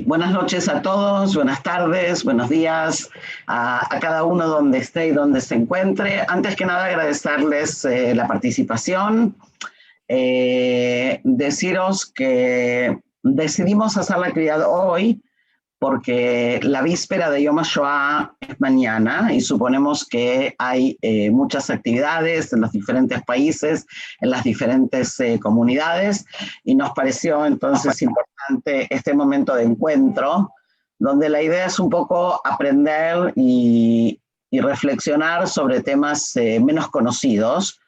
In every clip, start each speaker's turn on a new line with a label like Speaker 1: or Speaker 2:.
Speaker 1: Buenas noches a todos, buenas tardes, buenos días a cada uno donde esté y donde se encuentre. Antes que nada, agradecerles la participación. Deciros que decidimos hacer la actividad hoy porque la víspera de Yom HaShoah es mañana y suponemos que hay muchas actividades en los diferentes países, en las diferentes comunidades, y nos pareció entonces importante este momento de encuentro, donde la idea es un poco aprender y reflexionar sobre temas menos conocidos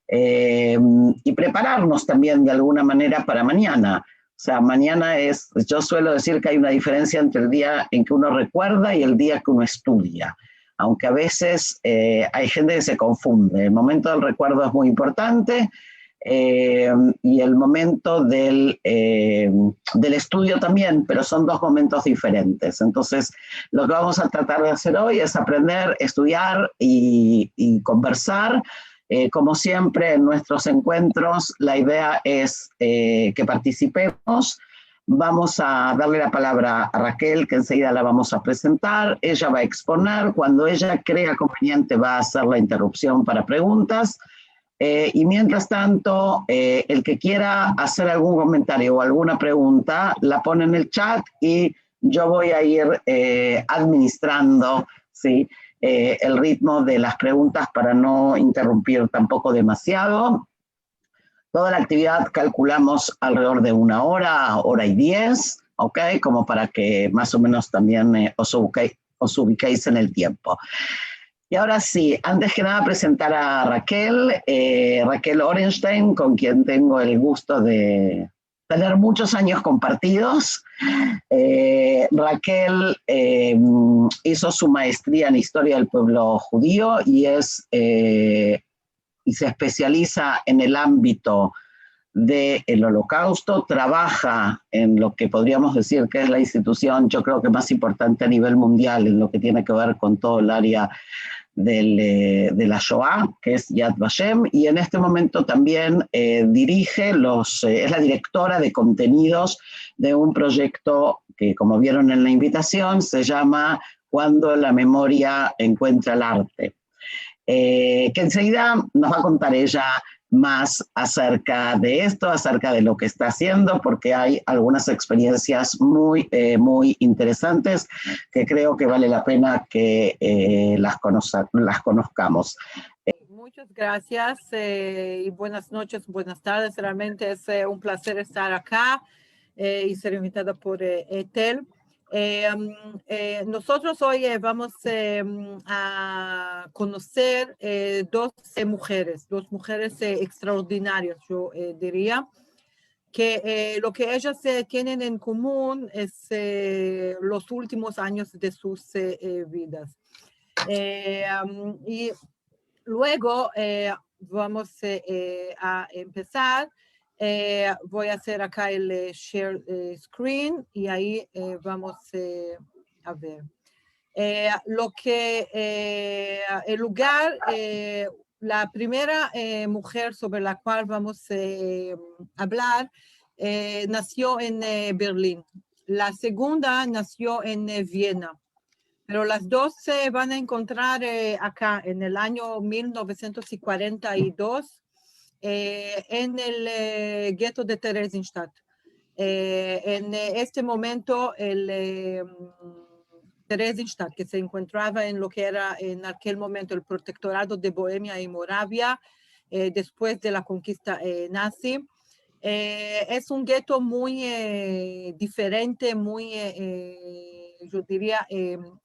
Speaker 1: y prepararnos también de alguna manera para mañana. O sea, mañana yo suelo decir que hay una diferencia entre el día en que uno recuerda y el día que uno estudia, aunque a veces hay gente que se confunde. El momento del recuerdo es muy importante y el momento del estudio también, pero son dos momentos diferentes. Entonces, lo que vamos a tratar de hacer hoy es aprender, estudiar y conversar. Como siempre en nuestros encuentros, la idea es que participemos. Vamos a darle la palabra a Raquel, que enseguida la vamos a presentar. Ella va a exponer. Cuando ella crea conveniente, va a hacer la interrupción para preguntas. Y mientras tanto, el que quiera hacer algún comentario o alguna pregunta, la pone en el chat y yo voy a ir administrando, ¿sí?, el ritmo de las preguntas para no interrumpir tampoco demasiado. Toda la actividad calculamos alrededor de 1 hora, hora y 10, ¿ok? Como para que más o menos también os ubiquéis en el tiempo. Y ahora sí, antes que nada presentar a Raquel, Raquel Orenstein, con quien tengo el gusto de tener muchos años compartidos. Raquel hizo su maestría en Historia del Pueblo Judío y se especializa en el ámbito del Holocausto, trabaja en lo que podríamos decir que es la institución, yo creo que más importante a nivel mundial en lo que tiene que ver con todo el área de la Shoah, que es Yad Vashem, y en este momento también dirige es la directora de contenidos de un proyecto que, como vieron en la invitación, se llama Cuando la memoria encuentra el arte, que enseguida nos va a contar ella más acerca de esto, acerca de lo que está haciendo, porque hay algunas experiencias muy interesantes que creo que vale la pena que las conozcamos.
Speaker 2: Muchas gracias y buenas noches, buenas tardes. Realmente es un placer estar acá y ser invitada por Etel. Nosotros hoy vamos a conocer dos mujeres extraordinarias, yo diría, que lo que ellas tienen en común es los últimos años de sus vidas. Y luego vamos a empezar. Voy a hacer acá el share screen y ahí vamos a ver. El lugar, la primera mujer sobre la cual vamos a hablar nació en Berlín. La segunda nació en Viena. Pero las dos se van a encontrar acá en el año 1942 en el gueto de Theresienstadt. En este momento, Theresienstadt, que se encontraba en lo que era en aquel momento el protectorado de Bohemia y Moravia, después de la conquista nazi, es un gueto muy diferente, muy, yo diría,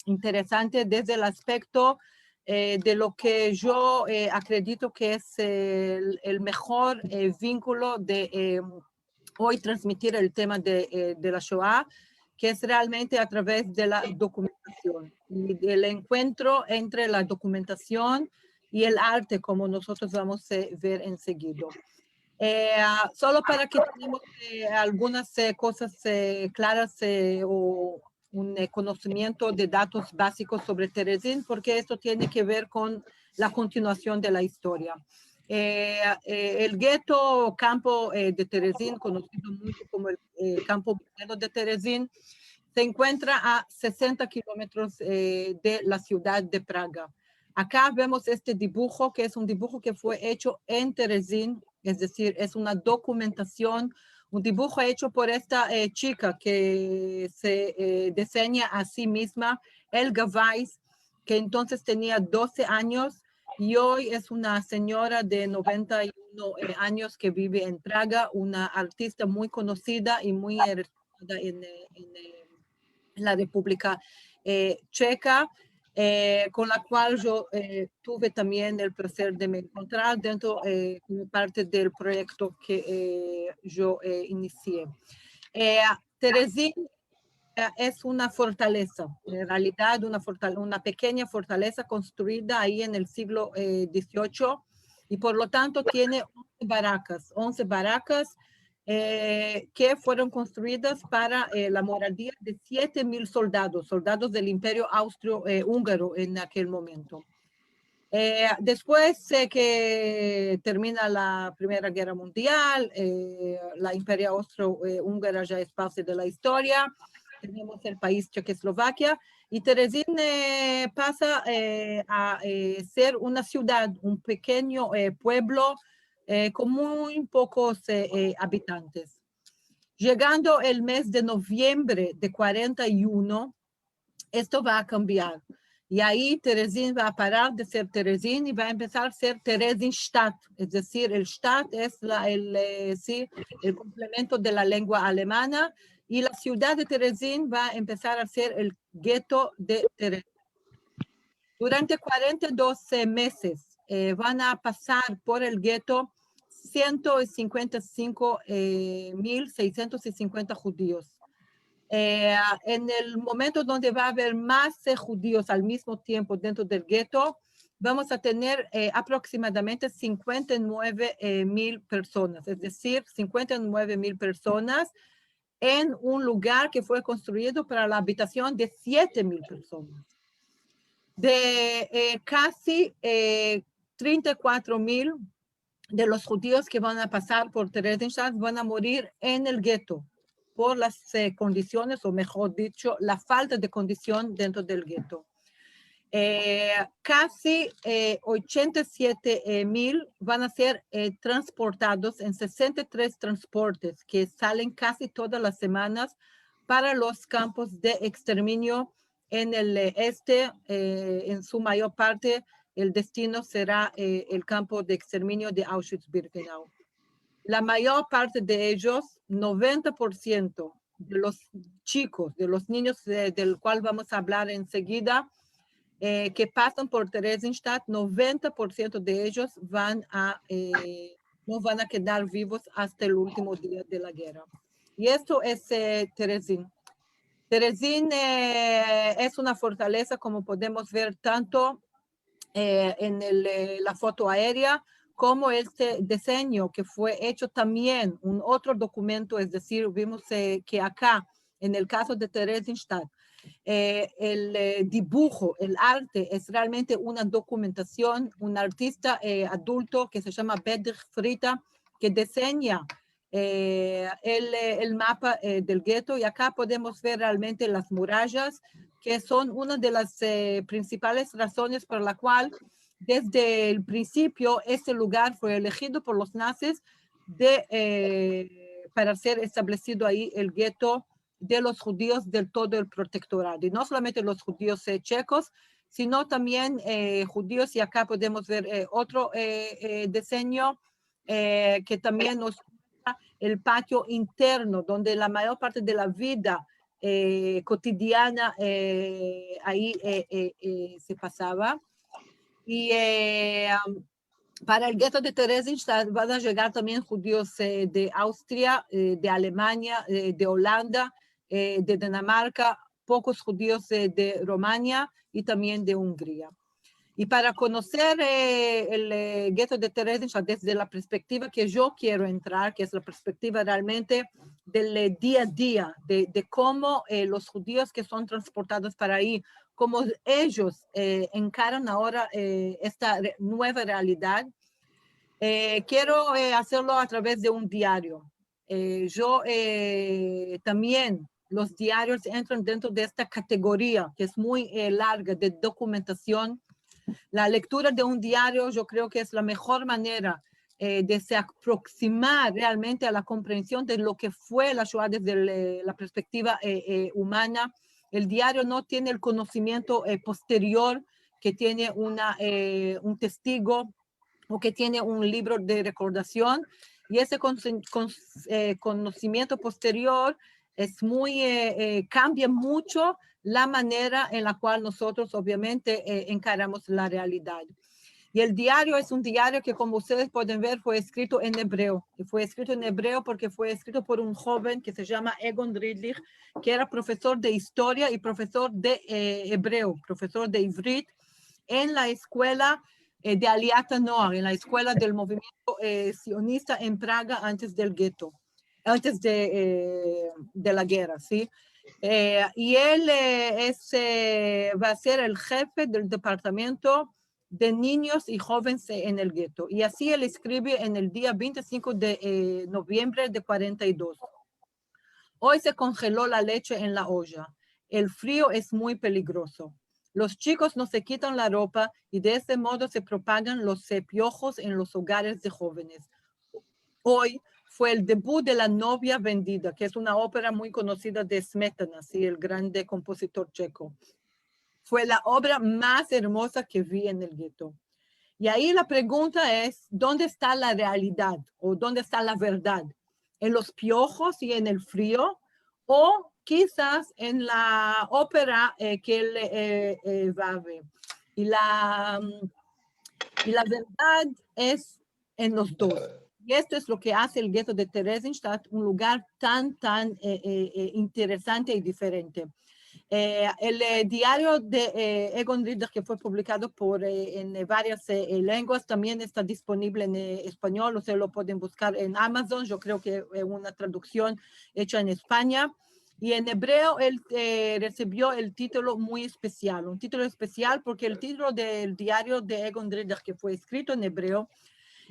Speaker 2: interesante desde el aspecto de lo que yo acredito que es el mejor vínculo de hoy transmitir el tema de la Shoah, que es realmente a través de la documentación y del encuentro entre la documentación y el arte, como nosotros vamos a ver enseguida. Solo para que tengamos algunas cosas claras o un conocimiento de datos básicos sobre Terezín, porque esto tiene que ver con la continuación de la historia. El gueto campo de Terezín, conocido mucho como el campo de Terezín, se encuentra a 60 kilómetros de la ciudad de Praga. Acá vemos este dibujo, que es un dibujo que fue hecho en Terezín, es decir, es una documentación, un dibujo hecho por esta chica que se diseña a sí misma, Elga Weiss, que entonces tenía 12 años y hoy es una señora de 91 años que vive en Praga, una artista muy conocida y muy respetada en la República Checa, con la cual yo tuve también el placer de me encontrar dentro como parte del proyecto que yo inicié. Terezín es una fortaleza, en realidad una pequeña fortaleza construida ahí en el siglo XVIII y por lo tanto tiene 11 barracas que fueron construidas para la moradía de 7,000 soldados del Imperio Austro-Húngaro en aquel momento. Después que termina la Primera Guerra Mundial, la Imperia Austro-Húngara ya es parte de la historia, tenemos el país Checoslovaquia, y Terezín pasa a ser una ciudad, un pequeño pueblo con muy pocos habitantes. Llegando el mes de noviembre de 41, esto va a cambiar. Y ahí Terezín va a parar de ser Terezín y va a empezar a ser Theresienstadt. Es decir, el Stadt es el complemento de la lengua alemana y la ciudad de Terezín va a empezar a ser el gueto de Terezín. Durante 42 meses van a pasar por el gueto 155,650 judíos. En el momento donde va a haber más judíos al mismo tiempo dentro del gueto, vamos a tener aproximadamente 59,000 personas, es decir, 59,000 personas en un lugar que fue construido para la habitación de 7,000 personas. De casi 34,000 de los judíos que van a pasar por Theresienstadt van a morir en el gueto por las condiciones, o mejor dicho, la falta de condición dentro del gueto. Casi 87,000 van a ser transportados en 63 transportes que salen casi todas las semanas para los campos de exterminio en el este. En su mayor parte, el destino será el campo de exterminio de Auschwitz-Birkenau. La mayor parte de ellos, 90% de los chicos, de los niños del cual vamos a hablar enseguida, que pasan por Theresienstadt, 90% de ellos no van a quedar vivos hasta el último día de la guerra. Y esto es Terezín. Terezín es una fortaleza, como podemos ver tanto en la foto aérea, como este diseño que fue hecho también, un otro documento, es decir, vimos que acá, en el caso de Theresienstadt, el dibujo, el arte es realmente una documentación, un artista adulto que se llama Bedr Frita, que diseña el mapa del gueto, y acá podemos ver realmente las murallas, que son una de las principales razones por la cual desde el principio este lugar fue elegido por los nazis para ser establecido ahí el gueto de los judíos del todo el protectorado. Y no solamente los judíos checos, sino también judíos, y acá podemos ver otro diseño que también nos muestra el patio interno, donde la mayor parte de la vida cotidiana ahí se pasaba. Y para el gueto de Theresienstadt van a llegar también judíos de Austria, de Alemania, de Holanda, de Dinamarca, pocos judíos de Rumania y también de Hungría. Y para conocer el gueto de Theresienstadt desde la perspectiva que yo quiero entrar, que es la perspectiva realmente del día a día, de cómo los judíos que son transportados para ahí, cómo ellos encaran ahora esta nueva realidad, quiero hacerlo a través de un diario. Yo también los diarios entran dentro de esta categoría que es muy larga de documentación. La lectura de un diario yo creo que es la mejor manera de se aproximar realmente a la comprensión de lo que fue la Shoah desde la perspectiva humana. El diario no tiene el conocimiento posterior que tiene un testigo o que tiene un libro de recordación, y ese conocimiento posterior es cambia mucho la manera en la cual nosotros obviamente encaramos la realidad. Y el diario es un diario que, como ustedes pueden ver, fue escrito en hebreo. Y fue escrito en hebreo porque fue escrito por un joven que se llama Egon Ridlich, que era profesor de historia y profesor de hebreo, profesor de Ivrit, en la escuela de Aliat Noar, en la escuela del movimiento sionista en Praga antes del gueto, antes de la guerra, ¿sí? Y él va a ser el jefe del departamento de niños y jóvenes en el gueto. Y así él escribe en el día 25 de noviembre de 42. Hoy se congeló la leche en la olla. El frío es muy peligroso. Los chicos no se quitan la ropa y de ese modo se propagan los piojos en los hogares de jóvenes. Hoy fue el debut de La novia vendida, que es una ópera muy conocida de Smetana, ¿sí? El grande compositor checo. Fue la obra más hermosa que vi en el gueto. Y ahí la pregunta es, ¿dónde está la realidad o dónde está la verdad? ¿En los piojos y en el frío? ¿O quizás en la ópera que él va a ver? Y la verdad es en los dos. Y esto es lo que hace el gueto de Theresienstadt un lugar tan interesante y diferente. El diario de Egon Ridlich, que fue publicado en varias lenguas, también está disponible en español, o sea, lo pueden buscar en Amazon. Yo creo que es una traducción hecha en España. Y en hebreo él recibió el título muy especial, un título especial porque el título del diario de Egon Ridlich, que fue escrito en hebreo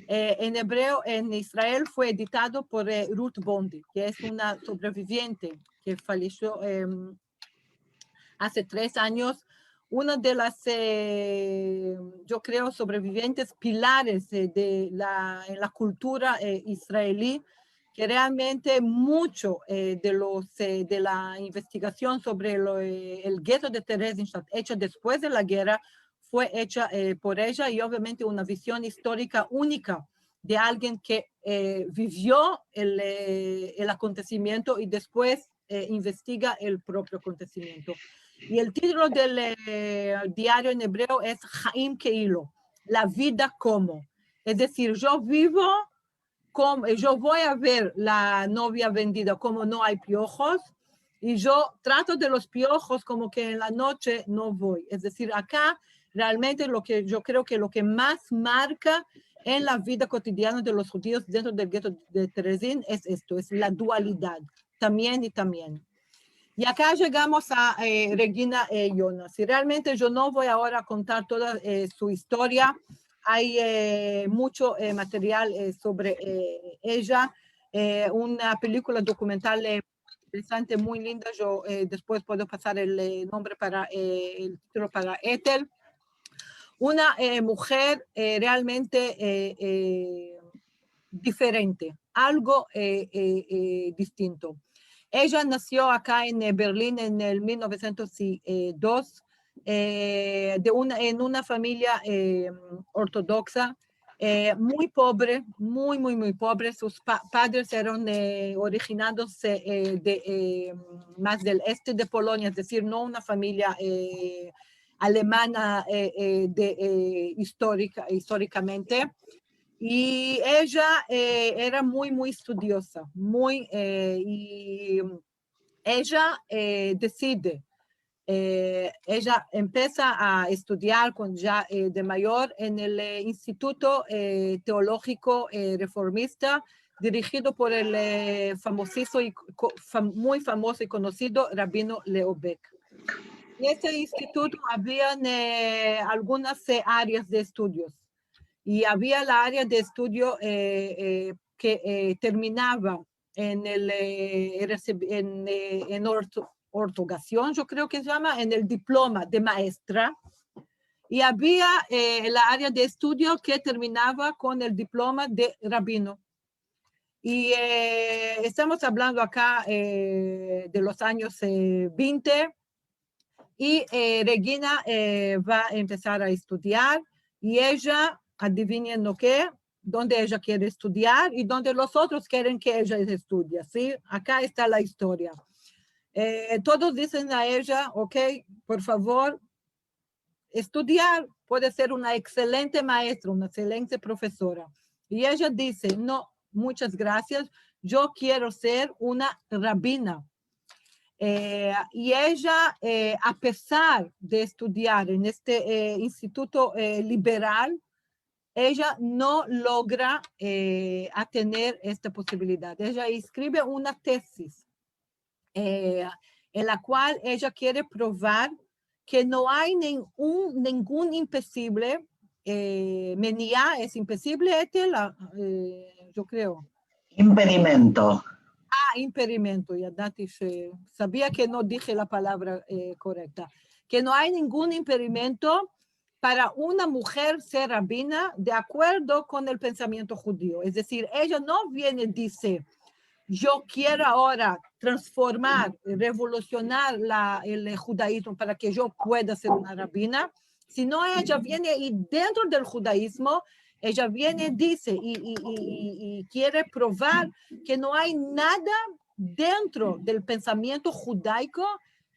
Speaker 2: en Israel, fue editado por Ruth Bondi, que es una sobreviviente que falleció hace 3 años, una de las, yo creo, sobrevivientes pilares en la cultura israelí, que realmente mucho de la investigación sobre el gueto de Theresienstadt hecha después de la guerra fue hecha por ella, y obviamente una visión histórica única de alguien que vivió el acontecimiento y después investiga el propio acontecimiento. Y el título del diario en hebreo es Chaim Keilo, la vida como. Es decir, yo vivo como, yo voy a ver la novia vendida como no hay piojos, y yo trato de los piojos como que en la noche no voy. Es decir, acá realmente lo que yo creo que lo que más marca en la vida cotidiana de los judíos dentro del gueto de Terezín es esto, es la dualidad, también y también. Y acá llegamos a Regina Jonas. Y realmente yo no voy ahora a contar toda su historia. Hay mucho material sobre ella. Una película documental interesante, muy linda. Yo después puedo pasar el nombre el título para Ethel. Una mujer realmente diferente, algo distinto. Ella nació acá en Berlín en el 1902 en una familia ortodoxa, muy pobre, muy pobre. Sus padres eran originados más del este de Polonia, es decir, no una familia alemana históricamente. Y ella era muy estudiosa, y ella decide, ella empieza a estudiar ya de mayor en el Instituto Teológico Reformista, dirigido por el muy famoso y conocido Rabino Leo Beck. En este instituto habían algunas áreas de estudios. Y había la área de estudio que terminaba ortogación, yo creo que se llama, en el diploma de maestra, y había la área de estudio que terminaba con el diploma de rabino. Y estamos hablando acá de los años 20, y Regina va a empezar a estudiar, y ella, adivinen lo que, donde ella quiere estudiar y donde los otros quieren que ella estudie, ¿sí? Acá está la historia. Todos dicen a ella, ok, por favor, estudiar, puede ser una excelente maestra, una excelente profesora. Y ella dice, no, muchas gracias, yo quiero ser una rabina. Y ella, a pesar de estudiar en este instituto liberal, ella no logra a tener esta posibilidad. Ella escribe una tesis en la cual ella quiere probar que no hay ningún impedimento. Menía es impedimento, yo creo.
Speaker 1: Impedimento.
Speaker 2: Impedimento, sabía que no dije la palabra correcta. Que no hay ningún impedimento para una mujer ser rabina de acuerdo con el pensamiento judío. Es decir, ella no viene y dice, yo quiero ahora transformar, revolucionar el judaísmo para que yo pueda ser una rabina, sino ella viene y dentro del judaísmo, ella viene, dice y quiere probar que no hay nada dentro del pensamiento judaico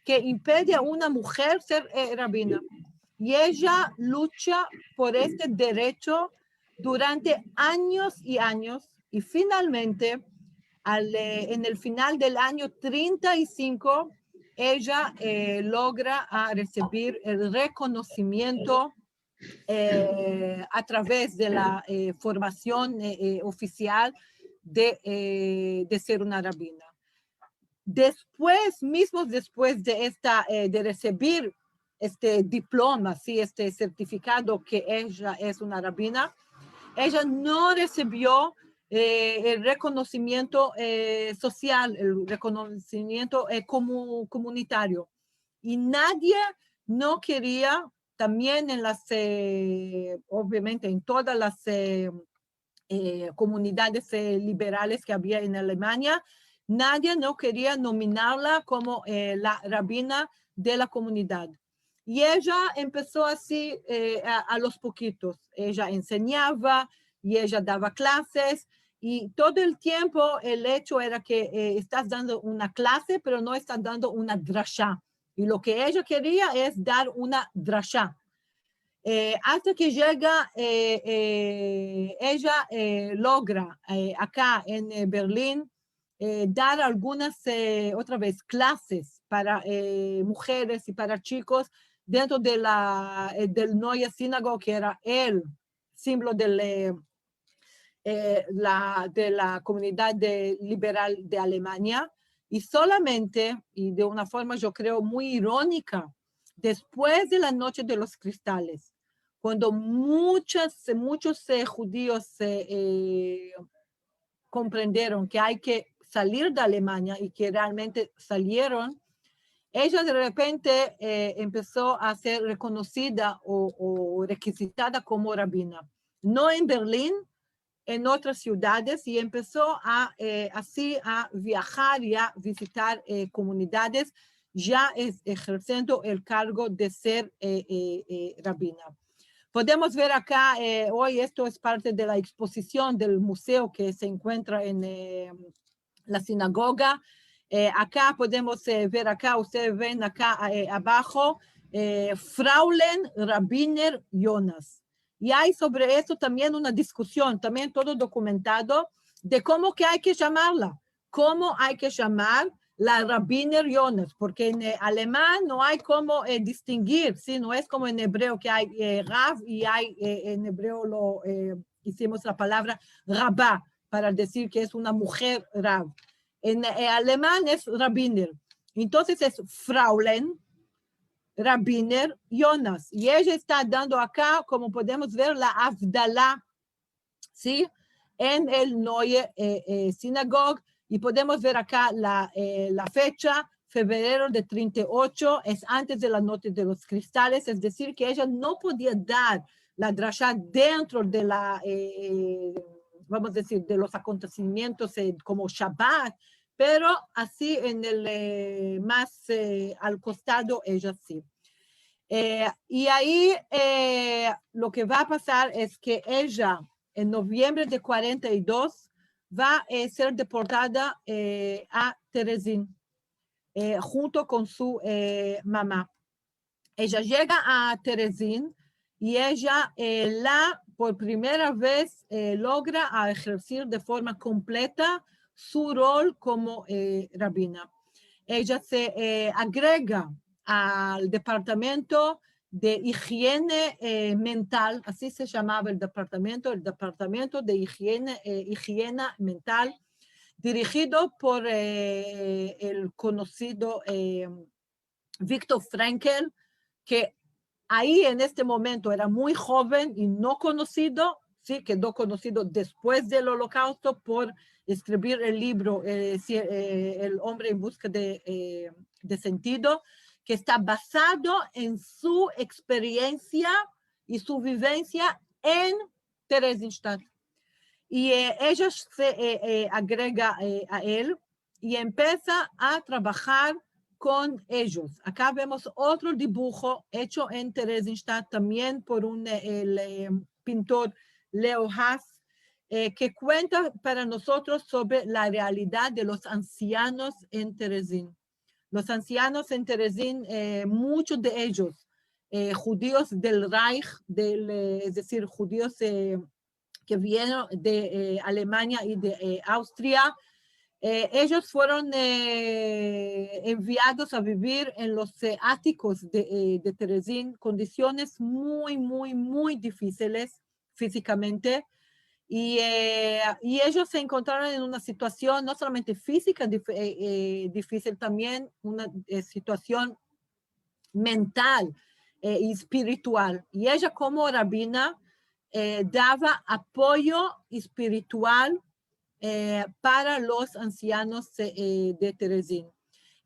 Speaker 2: que impide a una mujer ser rabina. Y ella lucha por este derecho durante años y años, y finalmente, en el final del año 35, ella logra recibir el reconocimiento a través de la formación oficial de ser una rabina. Después de recibir este diploma, ¿sí? Este certificado que ella es una rabina, ella no recibió el reconocimiento social, el reconocimiento comunitario. Y nadie no quería, también en obviamente en todas las comunidades liberales que había en Alemania, nadie no quería nominarla como la rabina de la comunidad. Y ella empezó así a los poquitos. Ella enseñaba y ella daba clases, y todo el tiempo el hecho era que estás dando una clase, pero no estás dando una drashá. Y lo que ella quería es dar una drashá. Hasta que llega, ella logra acá en Berlín dar algunas, otra vez, clases para mujeres y para chicos dentro de del Neue Synagogue, que era el símbolo de la comunidad liberal de Alemania. Y solamente, y de una forma yo creo muy irónica, después de la Noche de los Cristales, cuando muchos judíos comprendieron que hay que salir de Alemania y que realmente salieron, ella de repente empezó a ser reconocida o requisitada como rabina. No en Berlín, en otras ciudades, y empezó así a viajar y a visitar comunidades, ya ejerciendo el cargo de ser rabina. Podemos ver acá, hoy esto es parte de la exposición del museo que se encuentra en la sinagoga. Acá podemos ver, acá ustedes ven acá abajo, Fraulein Rabbiner Jonas. Y hay sobre eso también una discusión, también todo documentado, de cómo que hay que llamarla, cómo hay que llamar la Rabbiner Jonas, porque en alemán no hay cómo distinguir, ¿sí? No es como en hebreo que hay Rav, y hay en hebreo hicimos la palabra Rabá para decir que es una mujer Rav. En alemán es Rabbiner. Entonces es Fraulein Rabbiner Jonas. Y ella está dando acá, como podemos ver, la Avdalá, ¿sí? En el Neue Synagogue. Y podemos ver acá la fecha, febrero de 38, es antes de la noche de los cristales, es decir, que ella no podía dar la drashá dentro de la, vamos a decir, de los acontecimientos como Shabbat, pero así en el más al costado, ella sí. Y ahí lo que va a pasar es que ella, en noviembre de 42, va a ser deportada a Terezín, junto con su mamá. Ella llega a Terezín y ella por primera vez logra ejercer de forma completa su rol como rabina. Ella se agrega al departamento de higiene mental, así se llamaba el departamento de higiene mental, dirigido por el conocido Viktor Frankl, que ahí en este momento era muy joven y no conocido, sí, quedó conocido después del Holocausto por escribir el libro El hombre en busca de sentido, que está basado en su experiencia y su vivencia en Theresienstadt. Y ella se agrega a él y empieza a trabajar con ellos. Acá vemos otro dibujo hecho en Theresienstadt también por el pintor Leo Haas, que cuenta para nosotros sobre la realidad de los ancianos en Terezín. Los ancianos en Terezín, muchos de ellos judíos del Reich, es decir, judíos que vienen de Alemania y de Austria, ellos fueron enviados a vivir en los áticos de Terezín, condiciones muy, muy, muy difíciles físicamente. Y ellos se encontraron en una situación no solamente física difícil, también una situación mental y espiritual. Y ella como rabina daba apoyo espiritual para los ancianos de Terezín.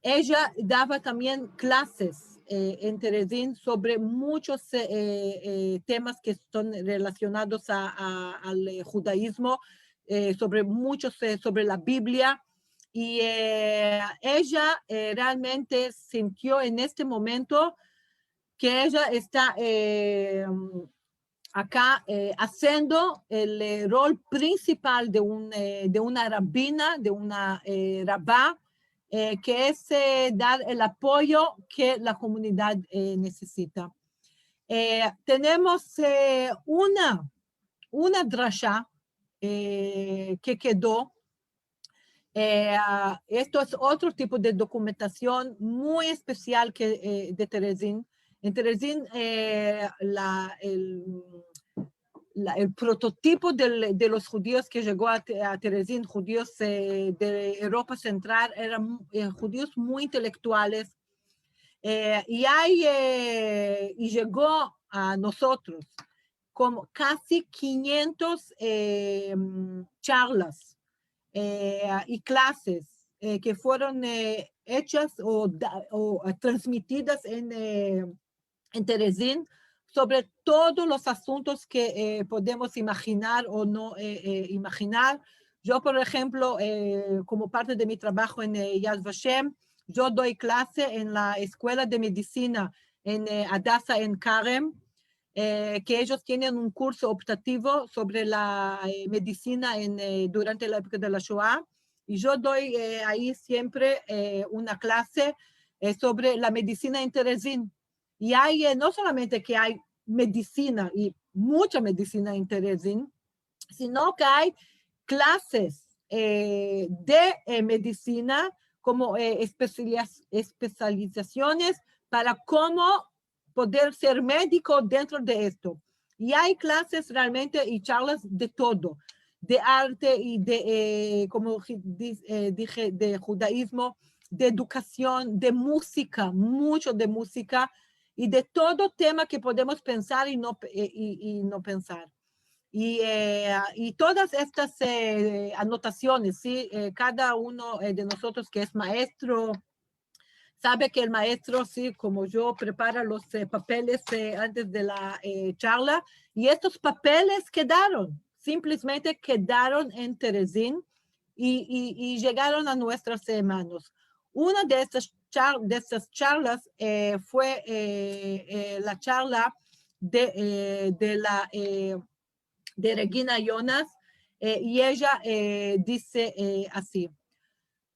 Speaker 2: Ella daba también clases en Terezín sobre muchos temas que son relacionados al judaísmo, sobre la Biblia. Y ella realmente sintió en este momento que ella está acá haciendo el rol principal de una rabina, de una rabá, que es dar el apoyo que la comunidad necesita. Tenemos una drasha que quedó. Esto es otro tipo de documentación muy especial de Terezín. En Terezín, el prototipo de los judíos que llegó a Terezín, judíos de Europa Central, eran judíos muy intelectuales. Y llegó a nosotros como casi 500 charlas y clases que fueron hechas o transmitidas en Terezín sobre todos los asuntos que podemos imaginar o no imaginar. Yo, por ejemplo, como parte de mi trabajo en Yad Vashem, yo doy clase en la Escuela de Medicina en Hadassah en Karem, que ellos tienen un curso optativo sobre la medicina durante la época de la Shoah, y yo doy ahí siempre una clase sobre la medicina en Terezín. Y hay no solamente que hay medicina y mucha medicina en Terezín, sino que hay clases de medicina como especializaciones para cómo poder ser médico dentro de esto. Y hay clases realmente y charlas de todo, de arte y de, como dije, de judaísmo, de educación, de música, mucho de música y de todo tema que podemos pensar y no pensar. Y todas estas anotaciones, ¿sí? Cada uno de nosotros que es maestro, sabe que el maestro, sí, como yo, prepara los papeles antes de la charla, y estos papeles quedaron, simplemente quedaron en Terezín y llegaron a nuestras manos. Una de estas charlas fue la charla de Regina Jonas, y ella dice así: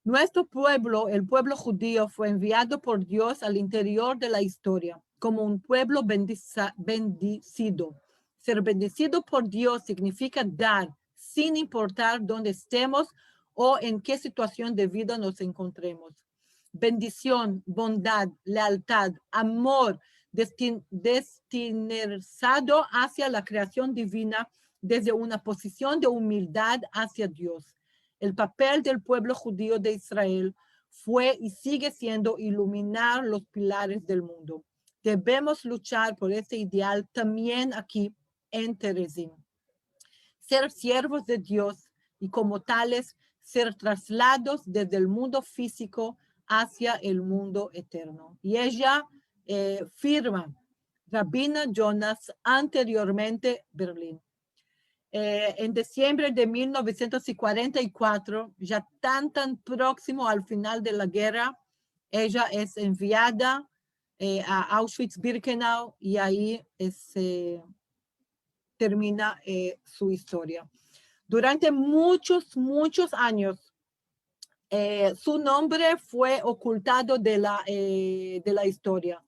Speaker 2: nuestro pueblo, el pueblo judío, fue enviado por Dios al interior de la historia como un pueblo bendecido. Ser bendecido por Dios significa dar sin importar dónde estemos o en qué situación de vida nos encontremos. Bendición, bondad, lealtad, amor, destinado hacia la creación divina desde una posición de humildad hacia Dios. El papel del pueblo judío de Israel fue y sigue siendo iluminar los pilares del mundo. Debemos luchar por ese ideal también aquí en Terezín. Ser siervos de Dios y como tales ser trasladados desde el mundo físico hacia el mundo eterno. Y ella firma Rabina Jonas, anteriormente Berlín. En diciembre de 1944, ya tan próximo al final de la guerra, ella es enviada a Auschwitz-Birkenau y ahí termina su historia. Durante muchos años, su nombre fue ocultado de la historia.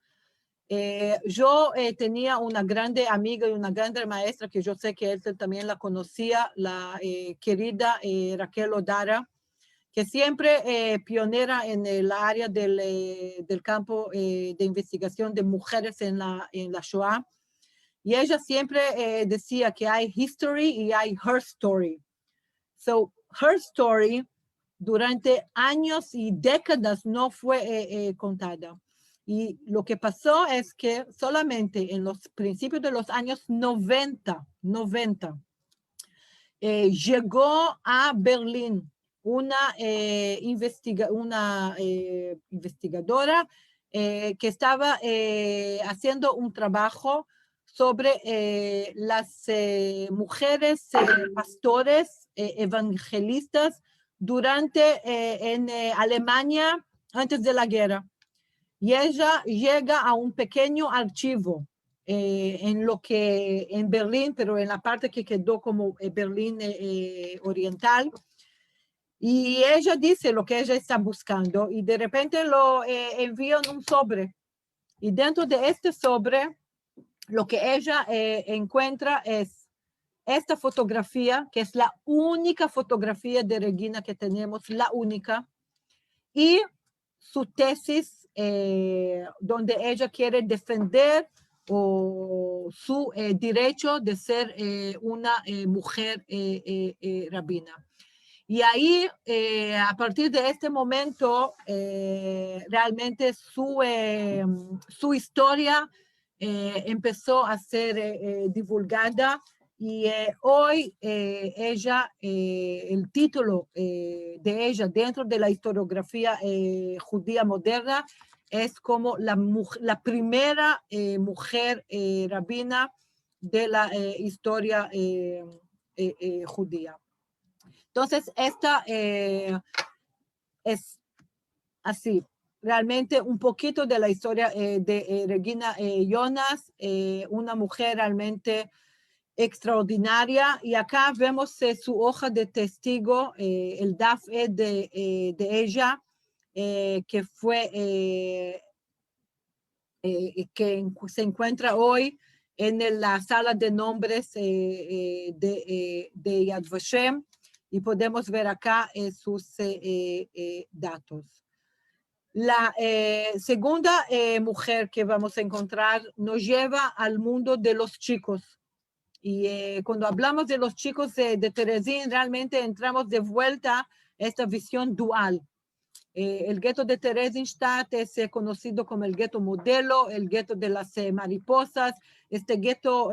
Speaker 2: Yo tenía una grande amiga y una grande maestra que yo sé que él también la conocía, la querida Raquel Odara, que siempre pionera en el área del campo de investigación de mujeres en la Shoah. Y ella siempre decía que hay history y hay her story. So, her story durante años y décadas no fue contada. Y lo que pasó es que solamente en los principios de los años 90, llegó a Berlín una investigadora que estaba haciendo un trabajo sobre las mujeres pastores evangelistas durante en Alemania antes de la guerra. Y ella llega a un pequeño archivo en Berlín, pero en la parte que quedó como Berlín oriental. Y ella dice lo que ella está buscando y de repente lo envían un sobre. Y dentro de este sobre, lo que ella encuentra es esta fotografía, que es la única fotografía de Regina que tenemos, la única, y su tesis donde ella quiere defender su derecho de ser una mujer rabina. Y ahí, a partir de este momento, realmente su historia empezó a ser divulgada. Y hoy ella, el título de ella dentro de la historiografía judía moderna es como la primera mujer rabina de la historia judía. Entonces, esta es así, realmente un poquito de la historia de Regina Jonas, una mujer realmente extraordinaria. Y acá vemos su hoja de testigo, el DAF-E de ella, que fue, que se encuentra hoy en la sala de nombres de Yad Vashem. Y podemos ver acá sus datos. La segunda mujer que vamos a encontrar nos lleva al mundo de los chicos. Y cuando hablamos de los chicos de Terezín, realmente entramos de vuelta a esta visión dual. El gueto de Theresienstadt es conocido como el gueto modelo, el gueto de las mariposas, este gueto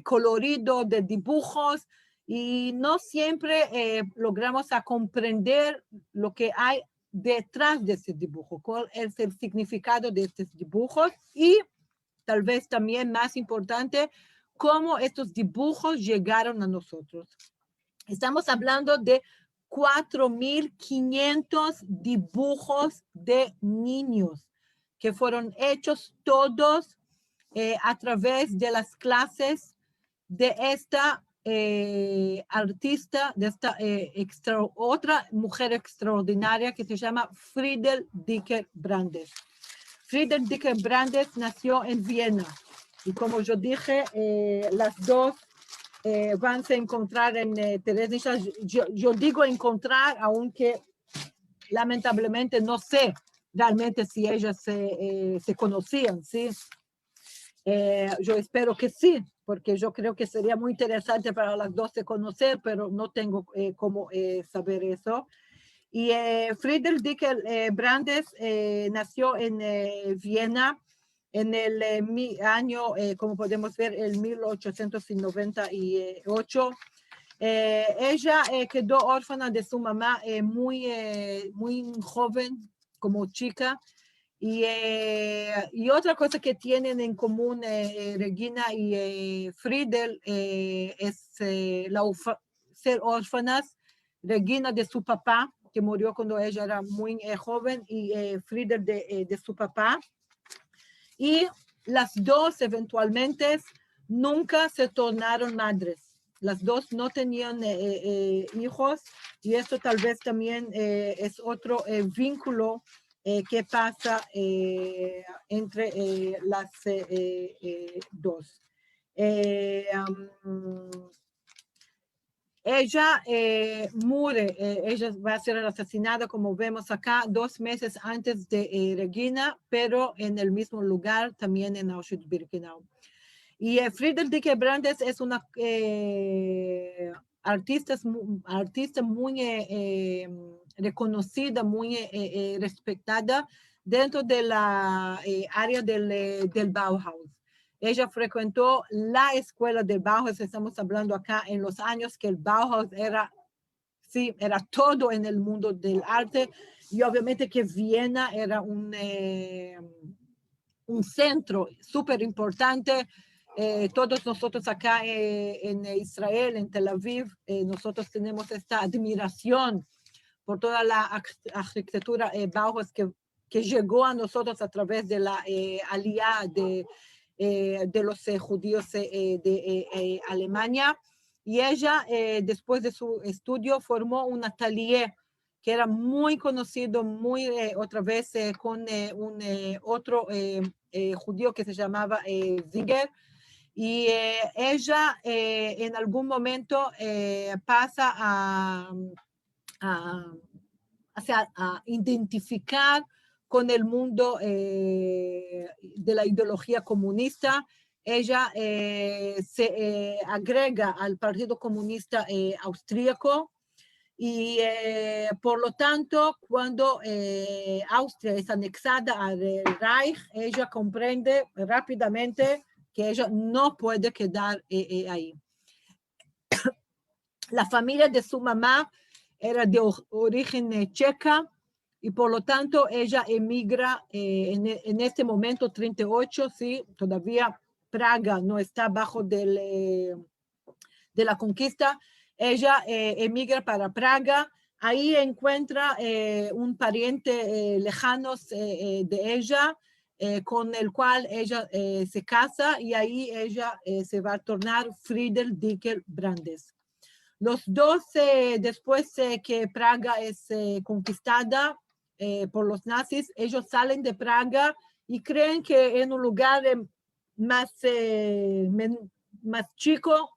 Speaker 2: colorido de dibujos, y no siempre logramos a comprender lo que hay detrás de ese dibujo, cuál es el significado de estos dibujos, y tal vez también más importante, cómo estos dibujos llegaron a nosotros. Estamos hablando de 4.500 dibujos de niños que fueron hechos todos a través de las clases de esta artista, de esta otra mujer extraordinaria que se llama Friedel Dicker Brandes. Friedel Dicker Brandes nació en Viena, y como yo dije, las dos van a encontrar en Theresienstadt. Yo digo encontrar, aunque lamentablemente no sé realmente si ellas se conocían, ¿sí? Yo espero que sí, porque yo creo que sería muy interesante para las dos de conocer, pero no tengo cómo saber eso. Y Friedel Dicker Brandes nació en Viena en el año, como podemos ver, el 1898. Ella quedó órfana de su mamá muy joven, como chica. Y otra cosa que tienen en común Regina y Friedel es ser órfanas. Regina de su papá, que murió cuando ella era muy joven, y Friedel de su papá. Y las dos eventualmente nunca se tornaron madres. Las dos no tenían hijos, y esto tal vez también es otro vínculo que pasa entre las dos. Ella muere, ella va a ser asesinada, como vemos acá, 2 meses antes de Regina, pero en el mismo lugar, también en Auschwitz-Birkenau. Y Friedel Dicker Brandes es una artista muy reconocida, muy respetada dentro de la área del Bauhaus. Ella frecuentó la escuela del Bauhaus. Estamos hablando acá en los años que el Bauhaus era todo en el mundo del arte, y obviamente que Viena era un centro súper importante. Todos nosotros acá en Israel, en Tel Aviv, nosotros tenemos esta admiración por toda la arquitectura Bauhaus que llegó a nosotros a través de la aliyá de los judíos de Alemania. Y ella, después de su estudio, formó un atelier que era muy conocido, muy otra vez con un otro judío que se llamaba Zinger. Y ella en algún momento pasa a identificar con el mundo de la ideología comunista. Ella se agrega al Partido Comunista Austríaco, y por lo tanto, cuando Austria es anexada al Reich, ella comprende rápidamente que ella no puede quedar ahí. La familia de su mamá era de origen checa, y por lo tanto ella emigra en este momento, 38, ¿sí? Todavía Praga no está bajo de la conquista. Ella emigra para Praga. Ahí encuentra un pariente lejano de ella, con el cual ella se casa, y ahí ella se va a tornar Friedel Dicker Brandes. Los dos, después que Praga es conquistada por los nazis, ellos salen de Praga y creen que en un lugar más chico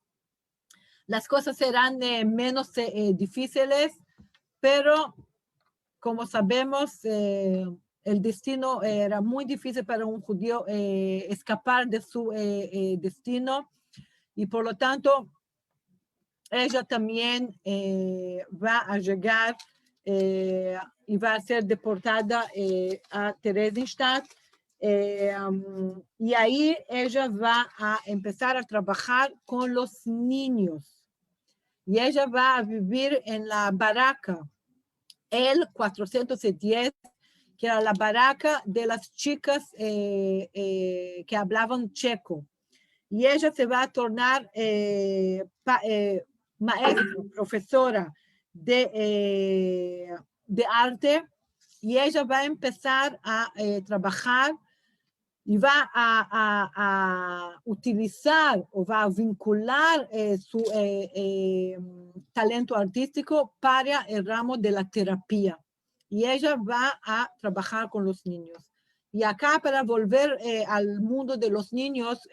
Speaker 2: las cosas serán menos difíciles, pero como sabemos, el destino era muy difícil para un judío escapar de su destino, y por lo tanto ella también va a llegar y va a ser deportada a Theresienstadt. Y ahí ella va a empezar a trabajar con los niños. Y ella va a vivir en la baraca, el 410, que era la baraca de las chicas que hablaban checo. Y ella se va a tornar maestra, profesora de arte, y ella va a empezar a trabajar y va a utilizar o va a vincular su talento artístico para el ramo de la terapia. Y ella va a trabajar con los niños. Y acá, para volver al mundo de los niños,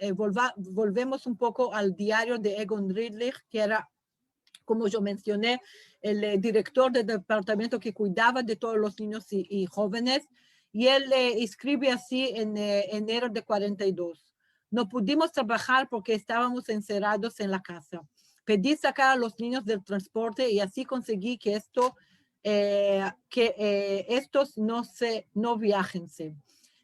Speaker 2: volvemos un poco al diario de Egon Ridlich, que era, como yo mencioné, el director del departamento que cuidaba de todos los niños y jóvenes. Y él escribe así en enero de 42. No pudimos trabajar porque estábamos encerrados en la casa. Pedí sacar a los niños del transporte y así conseguí que estos no viajense.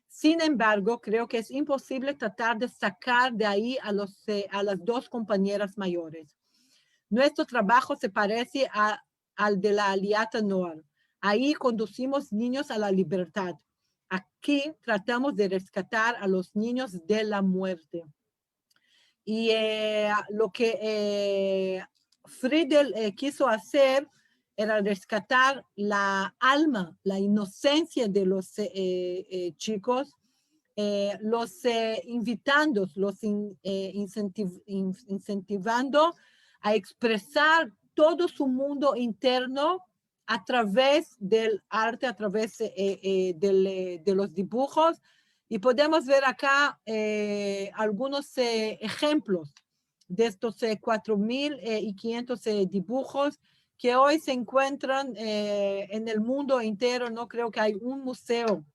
Speaker 2: Sin embargo, creo que es imposible tratar de sacar de ahí a las dos compañeras mayores. Nuestro trabajo se parece al de la Aliata Noir. Ahí conducimos niños a la libertad. Aquí tratamos de rescatar a los niños de la muerte. Y lo que Friedel quiso hacer era rescatar la alma, la inocencia de los chicos, los invitando, los incentivando a expresar todo su mundo interno a través del arte, a través de los dibujos. Y podemos ver acá algunos ejemplos de estos 4.500 dibujos que hoy se encuentran en el mundo entero. No creo que hay un museo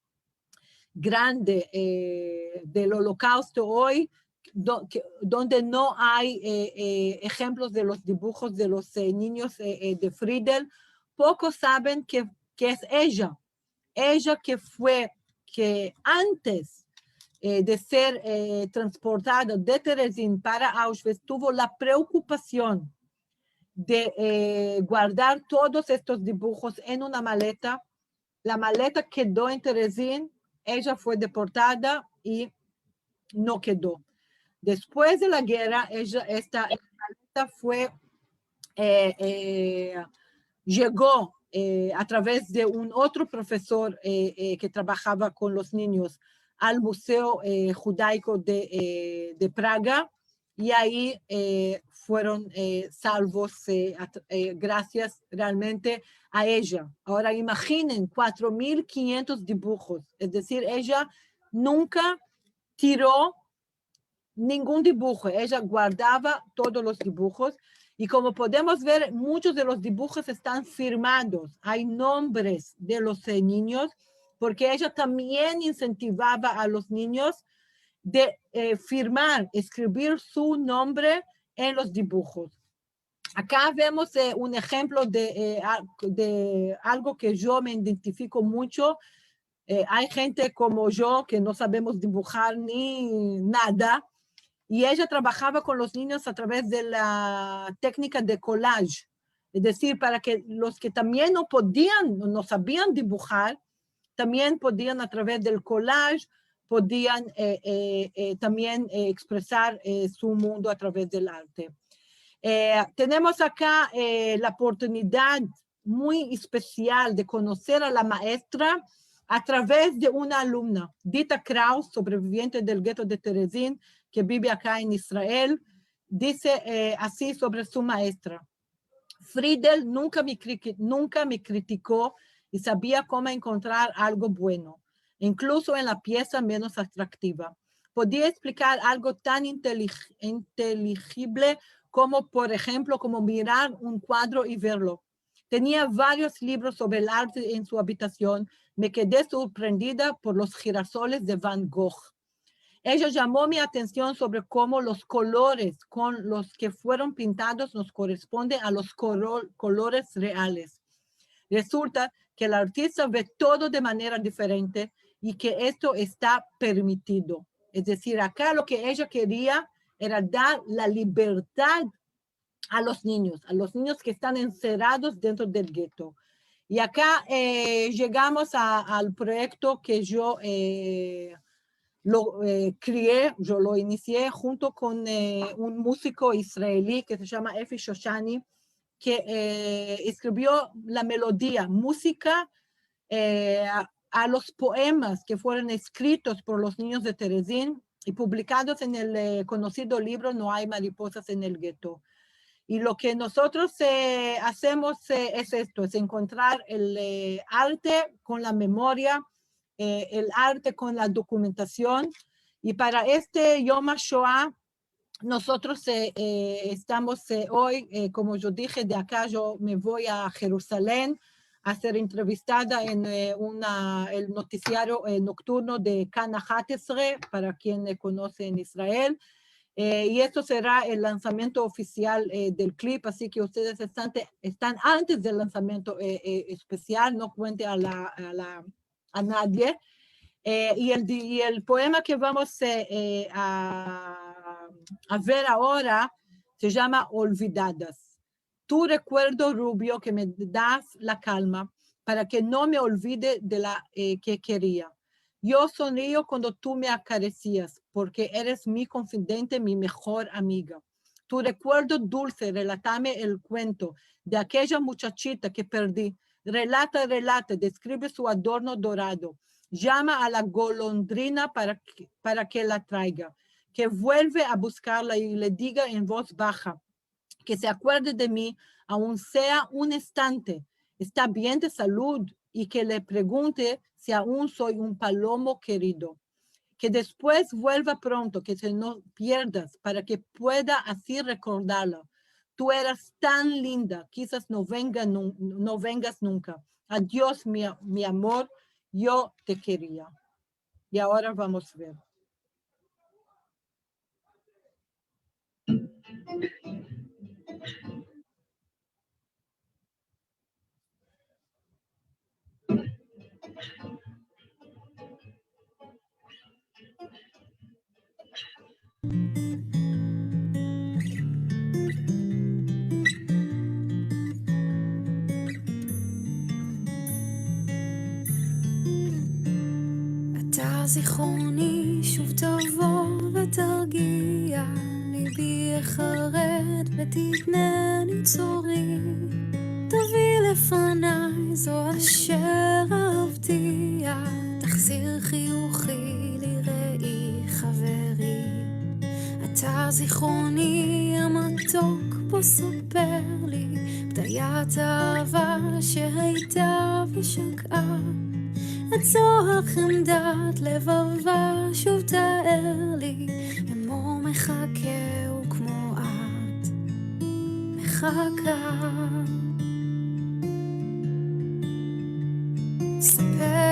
Speaker 2: grande del Holocausto hoy donde no hay ejemplos de los dibujos de los niños de Friedel. Pocos saben que es ella que antes de ser transportada de Terezín para Auschwitz tuvo la preocupación de guardar todos estos dibujos en una maleta. La maleta quedó en Terezín, ella fue deportada y no quedó. Después de la guerra, esta maleta llegó a través de un otro profesor que trabajaba con los niños al Museo Judaico de Praga, y ahí fueron salvos gracias realmente a ella. Ahora imaginen 4.500 dibujos, es decir, ella nunca tiró ningún dibujo, ella guardaba todos los dibujos. Y como podemos ver, muchos de los dibujos están firmados. Hay nombres de los niños, porque ella también incentivaba a los niños de firmar, escribir su nombre en los dibujos. Acá vemos un ejemplo de algo que yo me identifico mucho. Hay gente como yo que no sabemos dibujar ni nada, y ella trabajaba con los niños a través de la técnica de collage, es decir, para que los que también no sabían dibujar, también podían a través del collage, podían también expresar su mundo a través del arte. Tenemos acá la oportunidad muy especial de conocer a la maestra a través de una alumna, Dita Kraus, sobreviviente del gueto de Terezín, que vive acá en Israel. Dice así sobre su maestra: Friedel nunca me criticó y sabía cómo encontrar algo bueno, incluso en la pieza menos atractiva. Podía explicar algo tan inteligible como, por ejemplo, como mirar un cuadro y verlo. Tenía varios libros sobre el arte en su habitación. Me quedé sorprendida por los girasoles de Van Gogh. Ella llamó mi atención sobre cómo los colores con los que fueron pintados nos corresponden a los colores reales. Resulta que el artista ve todo de manera diferente y que esto está permitido. Es decir, acá lo que ella quería era dar la libertad a los niños que están encerrados dentro del gueto. Y acá llegamos al proyecto que yo lo creé, yo lo inicié junto con un músico israelí que se llama Efi Shoshani, que escribió la melodía, música a los poemas que fueron escritos por los niños de Terezín y publicados en el conocido libro No hay mariposas en el gueto. Y lo que nosotros hacemos es esto, es encontrar el arte con la memoria, el arte con la documentación. Y para este Yom HaShoah, nosotros estamos hoy, como yo dije, de acá yo me voy a Jerusalén a ser entrevistada en el noticiario nocturno de Kan 11, para quien conoce en Israel. Y esto será el lanzamiento oficial del clip, así que ustedes están antes del lanzamiento especial, no cuente a nadie. Y el poema que vamos a ver ahora se llama Olvidadas. Tu recuerdo rubio que me das la calma para que no me olvide de la que quería. Yo sonrío cuando tú me acaricias, porque eres mi confidente, mi mejor amiga. Tu recuerdo dulce, relátame el cuento de aquella muchachita que perdí. Relata, describe su adorno dorado. Llama a la golondrina para que la traiga. Que vuelve a buscarla y le diga en voz baja, que se acuerde de mí, aun sea un instante. Está bien de salud, y que le pregunte si aún soy un palomo querido. Que después vuelva pronto, que se no pierdas, para que pueda así recordarla. Tú eras tan linda, quizás no vengas nunca. Adiós, mi amor, yo te quería. Y ahora vamos a ver.
Speaker 3: אתה זיכרוני שוב תבוא ותרגיע, ליבי יחרד ותתנני צורי, תביא לפניי זו אשר אהבתיה, תחזיר חיוכי לראי חברי. אתה זיכרוני המתוק בו ספר לי, בדיית אהבה שהייתה ושקעה, את זו החמדת לבבה שוב תאר לי, אמו מחכה וכמו את מחכה. שאל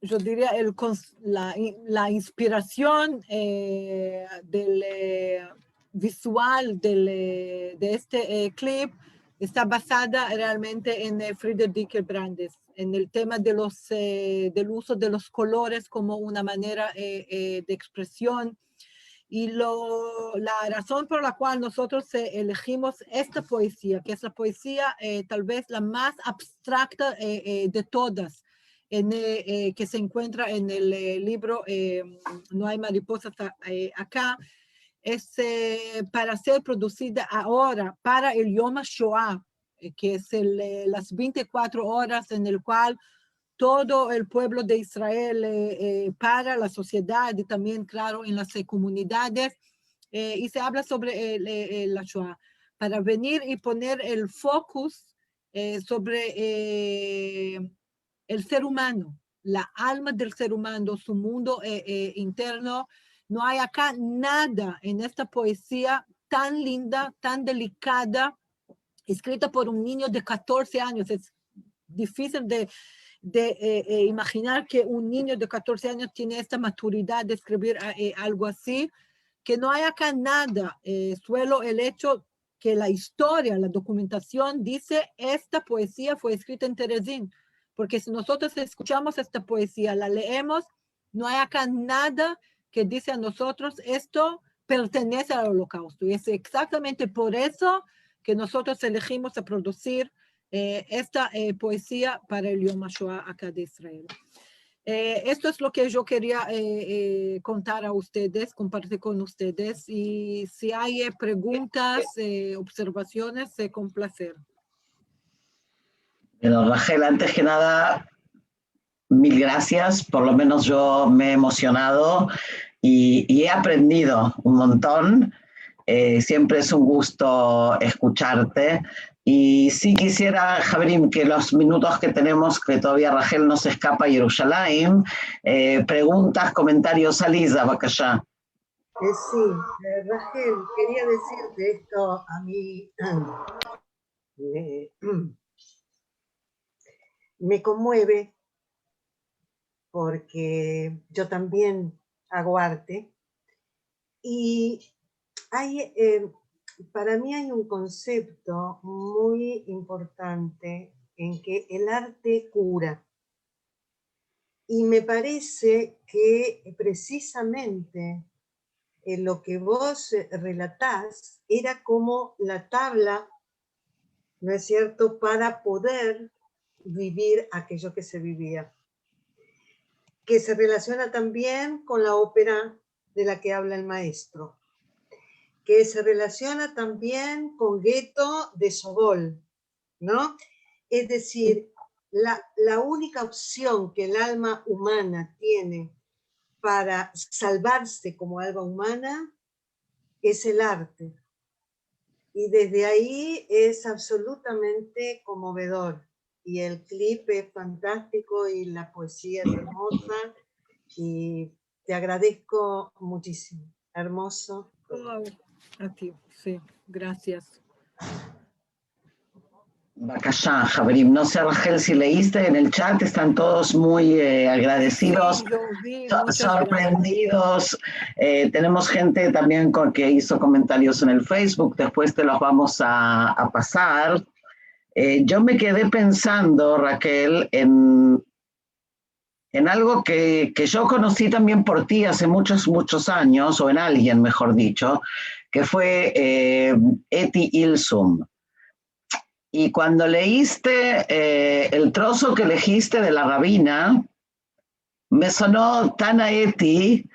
Speaker 2: yo diría, la inspiración del visual de este clip está basada realmente en Friedrich Brandes, en el tema del uso de los colores como una manera de expresión. Y la razón por la cual nosotros elegimos esta poesía, que es la poesía tal vez la más abstracta de todas, que se encuentra en el libro No hay mariposas acá, es para ser producida ahora para el Yom HaShoah, que es las 24 horas en el cual todo el pueblo de Israel para la sociedad y también, claro, en las comunidades, y se habla sobre la Shoah, para venir y poner el focus sobre el ser humano, la alma del ser humano, su mundo interno. No hay acá nada en esta poesía tan linda, tan delicada, escrita por un niño de 14 años. Es difícil de imaginar que un niño de 14 años tiene esta maturidad de escribir algo así, que no hay acá nada, solo el hecho que la historia, la documentación dice esta poesía fue escrita en Terezín, porque si nosotros escuchamos esta poesía, la leemos, no hay acá nada que dice a nosotros esto pertenece al Holocausto, y es exactamente por eso que nosotros elegimos a producir esta poesía para el Yom HaShoah acá de Israel. Esto es lo que yo quería contar a ustedes, compartir con ustedes, y si hay preguntas, observaciones, con placer.
Speaker 1: Bueno, Rachel, antes que nada, mil gracias, por lo menos yo me he emocionado y he aprendido un montón. Siempre es un gusto escucharte. Y sí quisiera, Javerim, que los minutos que tenemos, que todavía Rachel no se escapa a Jerusalén, preguntas, comentarios, Aliza, Bakasha.
Speaker 4: Sí, Rachel, quería decirte esto a mí, me conmueve porque yo también hago arte y hay... para mí hay un concepto muy importante en que el arte cura. Y me parece que precisamente lo que vos relatás era como la tabla, ¿no es cierto?, para poder vivir aquello que se vivía. Que se relaciona también con la ópera de la que habla el maestro, que se relaciona también con Gueto de Sobol, ¿no? Es decir, la única opción que el alma humana tiene para salvarse como alma humana es el arte. Y desde ahí es absolutamente conmovedor. Y el clip es fantástico y la poesía es hermosa. Y te agradezco muchísimo. Hermoso.
Speaker 2: Oh, a ti, sí, gracias.
Speaker 1: Bakasha, Javerim, no sé, Rachel, si leíste en el chat, están todos muy agradecidos,
Speaker 2: sí,
Speaker 1: sorprendidos. Tenemos gente también que hizo comentarios en el Facebook, después te los vamos a pasar. Yo me quedé pensando, Raquel, en algo que yo conocí también por ti hace muchos, muchos años, o en alguien, mejor dicho, que fue Eti Ilsum. Y cuando leíste el trozo que elegiste de la rabina, me sonó tan a Eti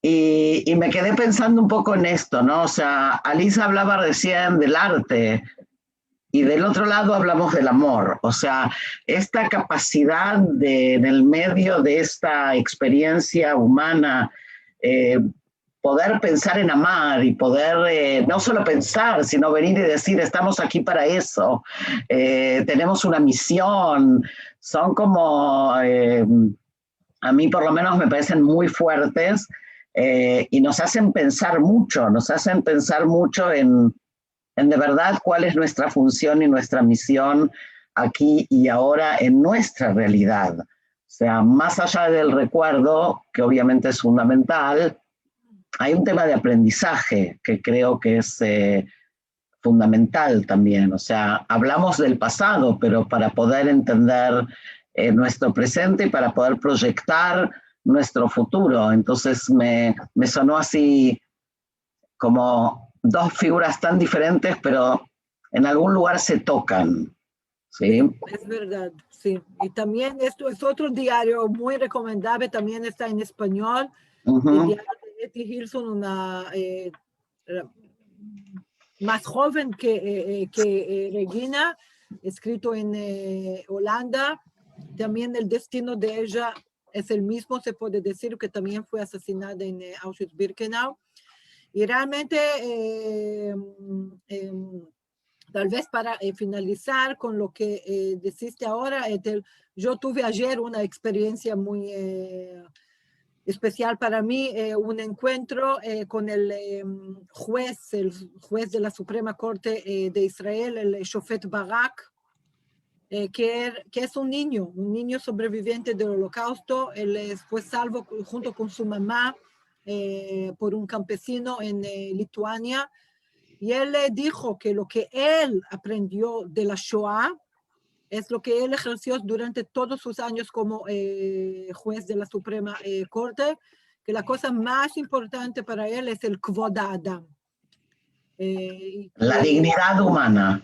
Speaker 1: y me quedé pensando un poco en esto, ¿no? O sea, Alisa hablaba recién del arte y del otro lado hablamos del amor. O sea, esta capacidad en el medio de esta experiencia humana, poder pensar en amar y poder no solo pensar, sino venir y decir, estamos aquí para eso, tenemos una misión, son como, a mí por lo menos me parecen muy fuertes y nos hacen pensar mucho en de verdad cuál es nuestra función y nuestra misión aquí y ahora en nuestra realidad. O sea, más allá del recuerdo, que obviamente es fundamental, hay un tema de aprendizaje que creo que es fundamental también. O sea, hablamos del pasado, pero para poder entender nuestro presente y para poder proyectar nuestro futuro. Entonces me sonó así como dos figuras tan diferentes, pero en algún lugar se tocan. ¿Sí?
Speaker 2: Es verdad, sí. Y también esto es otro diario muy recomendable, también está en español, el diario de Etty Hillson, una más joven que Regina, escrito en Holanda. También el destino de ella es el mismo, se puede decir, que también fue asesinada en Auschwitz-Birkenau. Y realmente, tal vez para finalizar con lo que deciste ahora, yo tuve ayer una experiencia muy especial para mí, un encuentro con el juez de la Suprema Corte de Israel, el Shofet Barak, que es un niño sobreviviente del Holocausto. Él fue salvo junto con su mamá por un campesino en Lituania, y él dijo que lo que él aprendió de la Shoah es lo que él ejerció durante todos sus años como juez de la Suprema Corte, que la cosa más importante para él es el Kvod Adam.
Speaker 1: La dignidad humana.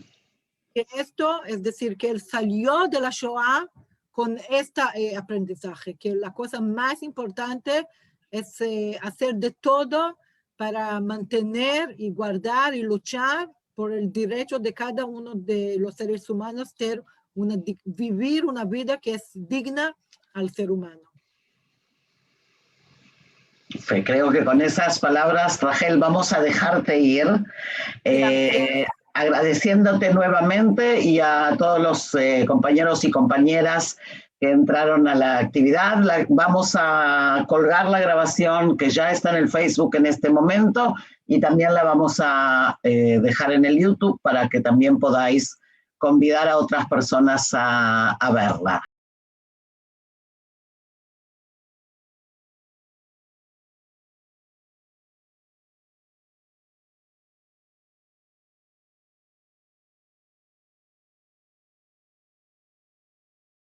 Speaker 2: Que esto, es decir, que él salió de la Shoah con este aprendizaje, que la cosa más importante es hacer de todo para mantener y guardar y luchar por el derecho de cada uno de los seres humanos ser vivir una vida que es digna al ser humano.
Speaker 1: Creo que con esas palabras, Rachel, vamos a dejarte ir, agradeciéndote nuevamente y a todos los compañeros y compañeras que entraron a la actividad. Vamos a colgar la grabación que ya está en el Facebook en este momento y también la vamos a dejar en el YouTube para que también podáis convidar a otras personas a verla.